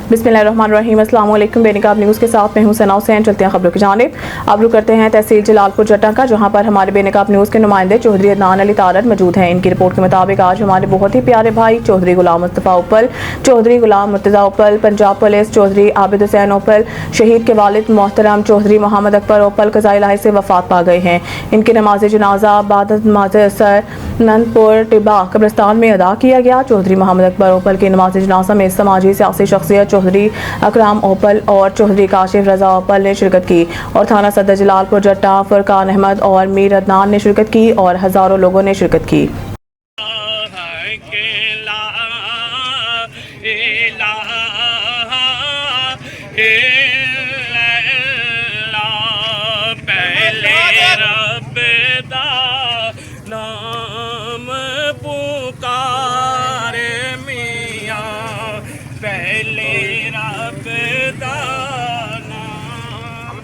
बिस्मिल्लाहिर्रहमानिर्रहीम। अस्सलाम वालेकुम। बेनकाब न्यूज़ के साथ मैं हूं सना हुसैन। चलते हैं खबरों की जानिब। अब रुक करते हैं तहसील जलालपुर जट्टा का, जहां पर हमारे बेनकाब न्यूज़ के नुमाइंदे चौधरी अदनान अली तारड़ मौजूद हैं। इनकी रिपोर्ट के मुताबिक आज हमारे बहुत ही प्यारे भाई चौधरी गुलाम मुस्तफ़ा उपल, चौधरी गुलाम मुर्तज़ा उपल, पंजाब पुलिस चौधरी आबिद हुसैन उपल, शहीद के वालिद मोहतरम चौधरी मोहम्मद अकबर उपल क़ज़ाए इलाही से वफ़ात पा गए हैं। इनकी नमाज जनाजा बाद नमाज असर नंदपुर टिब्बा कब्रिस्तान में अदा किया गया। चौधरी मोहम्मद अकबर उपल की नमाज जनाजा में समाजी सियासी शख्सियत चौधरी अकराम ओपल और चौधरी काशिफ रजा ओपल ने शिरकत की और थाना सदर जलालपुर जट्टा फुरकान अहमद और मीर अदनान ने शिरकत की और हजारों लोगों ने शिरकत की। नाम पुकारे मियाँ पहले रब दा नाम।